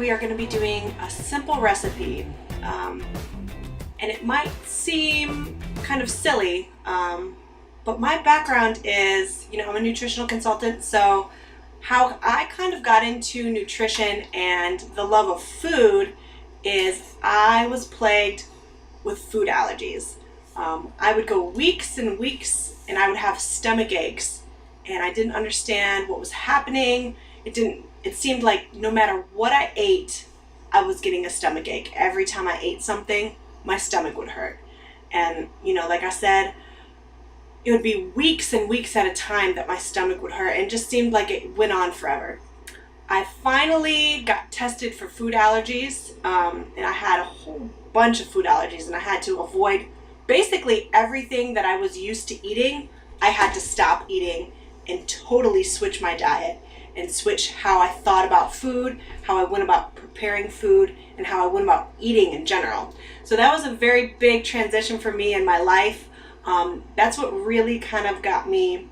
we are going to be doing a simple recipe, and it might seem kind of silly, but my background is, I'm a nutritional consultant, so how I kind of got into nutrition and the love of food is I was plagued with food allergies. I would go weeks and weeks and I would have stomach aches, and I didn't understand what was happening. It seemed like no matter what I ate, I was getting a stomach ache. Every time I ate something, my stomach would hurt. And, like I said, it would be weeks and weeks at a time that my stomach would hurt, and just seemed like it went on forever. I finally got tested for food allergies, and I had a whole bunch of food allergies, and I had to avoid basically everything that I was used to eating. I had to stop eating and totally switch my diet and switch how I thought about food, how I went about preparing food, and how I went about eating in general. So that was a very big transition for me in my life. That's what really kind of got me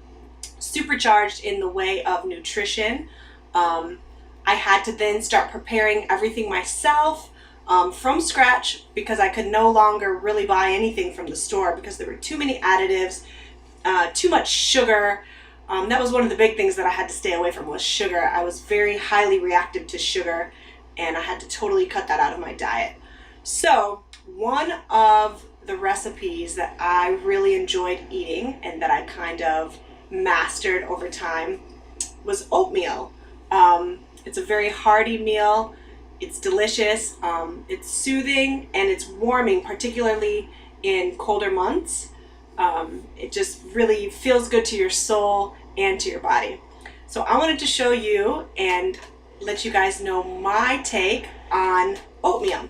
supercharged in the way of nutrition. I had to then start preparing everything myself from scratch, because I could no longer really buy anything from the store because there were too many additives, too much sugar. That was one of the big things that I had to stay away from, was sugar. I was very highly reactive to sugar, and I had to totally cut that out of my diet. So one of the recipes that I really enjoyed eating and that I kind of mastered over time was oatmeal. It's a very hearty meal. It's delicious. It's soothing and it's warming, particularly in colder months. It just really feels good to your soul and to your body. So I wanted to show you and let you guys know my take on oatmeal.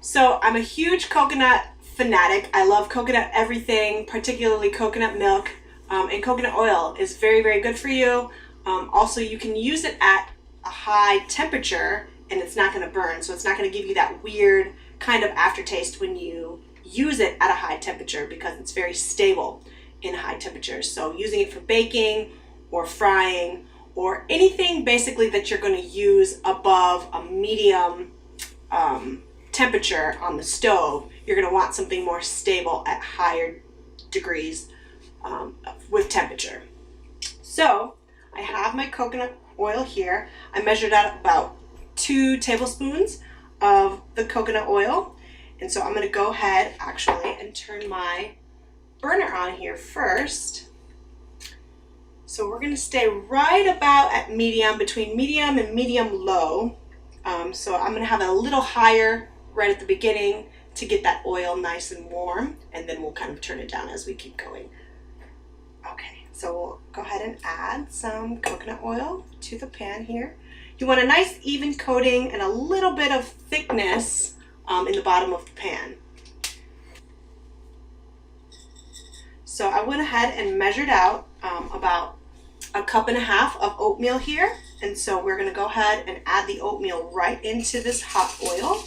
So I'm a huge coconut fanatic. I love coconut everything, particularly coconut milk, and coconut oil is very, very good for you. Also, you can use it at a high temperature and it's not going to burn, so it's not going to give you that weird kind of aftertaste when you use it at a high temperature, because it's very stable in high temperatures. So using it for baking or frying or anything basically that you're going to use above a medium temperature on the stove, you're going to want something more stable at higher degrees with temperature. So I have my coconut oil here. I measured out about 2 tablespoons of the coconut oil. And so I'm going to go ahead actually and turn my burner on here first. So we're going to stay right about at medium, between medium and medium low. So I'm going to have it a little higher right at the beginning to get that oil nice and warm, and then we'll kind of turn it down as we keep going. Okay, so we'll go ahead and add some coconut oil to the pan here. You want a nice even coating and a little bit of thickness in the bottom of the pan. So I went ahead and measured out about 1.5 cups of oatmeal here. And so we're going to go ahead and add the oatmeal right into this hot oil.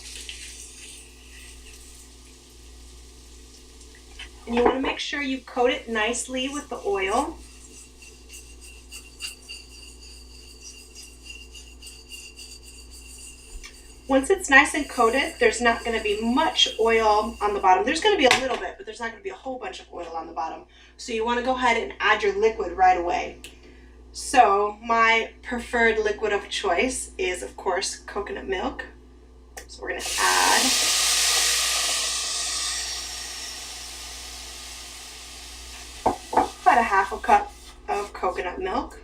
And you want to make sure you coat it nicely with the oil. Once it's nice and coated, there's not going to be much oil on the bottom. There's going to be a little bit, but there's not going to be a whole bunch of oil on the bottom. So you want to go ahead and add your liquid right away. So my preferred liquid of choice is, of course, coconut milk. So we're going to add about 1/2 cup of coconut milk.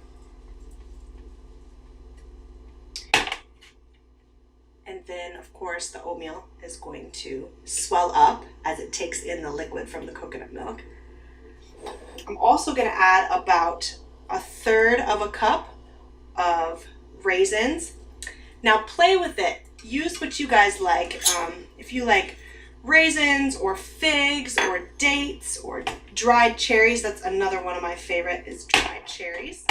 And then, of course, the oatmeal is going to swell up as it takes in the liquid from the coconut milk. I'm also going to add about 1/3 cup of raisins. Now play with it. Use what you guys like. If you like raisins or figs or dates or dried cherries, that's another one of my favorite, is dried cherries.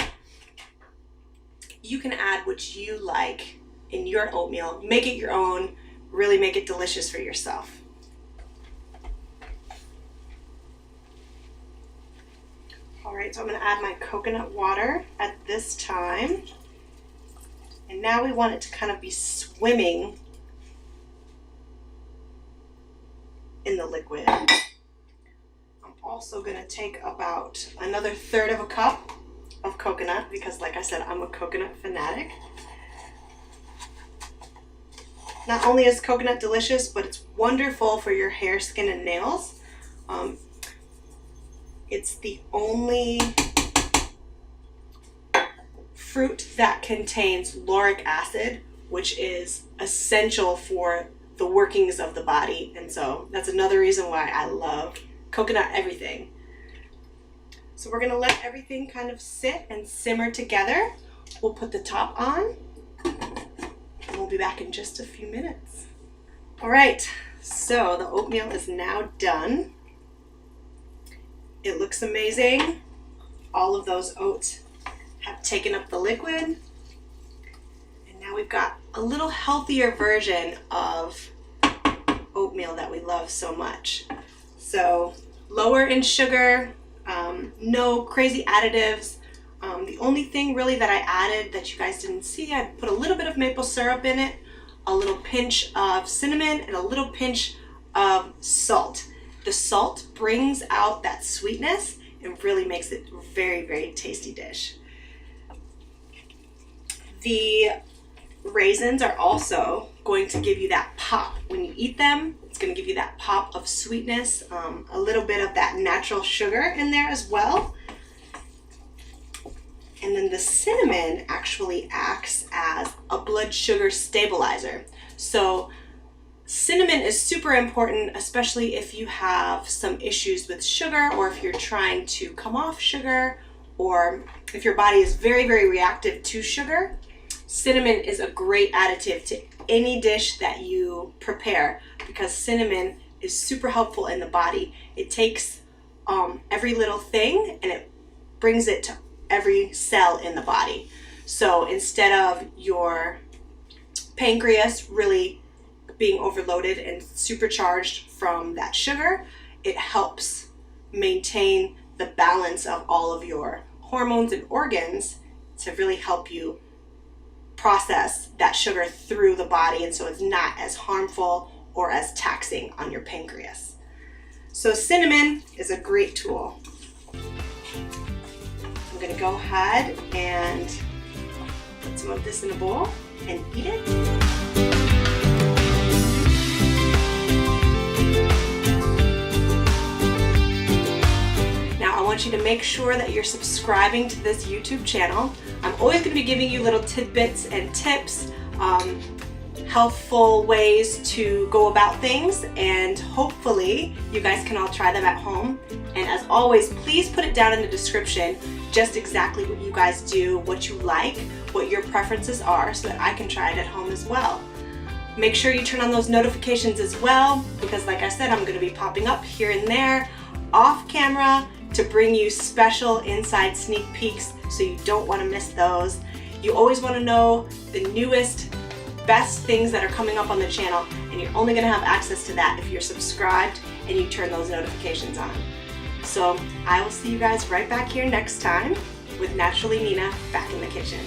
You can add what you like in your oatmeal. Make it your own. Really make it delicious for yourself. All right, so I'm going to add my coconut water at this time. And now we want it to kind of be swimming in the liquid. I'm also going to take about another 1/3 of a cup of coconut because, like I said, I'm a coconut fanatic. Not only is coconut delicious, but it's wonderful for your hair, skin, and nails. It's the only fruit that contains lauric acid, which is essential for the workings of the body. And so that's another reason why I love coconut everything. So we're going to let everything kind of sit and simmer together. We'll put the top on and we'll be back in just a few minutes. All right, so the oatmeal is now done. It looks amazing. All of those oats have taken up the liquid. And now we've got a little healthier version of oatmeal that we love so much. So lower in sugar, no crazy additives. The only thing really that I added that you guys didn't see, I put a little bit of maple syrup in it, a little pinch of cinnamon, and a little pinch of salt. The salt brings out that sweetness and really makes it a very, very tasty dish. The raisins are also going to give you that pop. When you eat them, it's going to give you that pop of sweetness, a little bit of that natural sugar in there as well. And then the cinnamon actually acts as a blood sugar stabilizer. So cinnamon is super important, especially if you have some issues with sugar, or if you're trying to come off sugar, or if your body is very, very reactive to sugar. Cinnamon is a great additive to any dish that you prepare because cinnamon is super helpful in the body. It takes every little thing and it brings it to every cell in the body. So instead of your pancreas really being overloaded and supercharged from that sugar, it helps maintain the balance of all of your hormones and organs to really help you process that sugar through the body, and so it's not as harmful or as taxing on your pancreas. So cinnamon is a great tool. I'm going to go ahead and put some of this in a bowl and eat it. Now I want you to make sure that you're subscribing to this YouTube channel. I'm always going to be giving you little tidbits and tips, healthful ways to go about things, and hopefully you guys can all try them at home. And as always, please put it down in the description just exactly what you guys do, what you like, what your preferences are, so that I can try it at home as well. Make sure you turn on those notifications as well, because like I said, I'm going to be popping up here and there off camera to bring you special inside sneak peeks, so you don't want to miss those. You always want to know the newest, best things that are coming up on the channel, and you're only going to have access to that if you're subscribed and you turn those notifications on. So I will see you guys right back here next time with Naturally Nina back in the kitchen.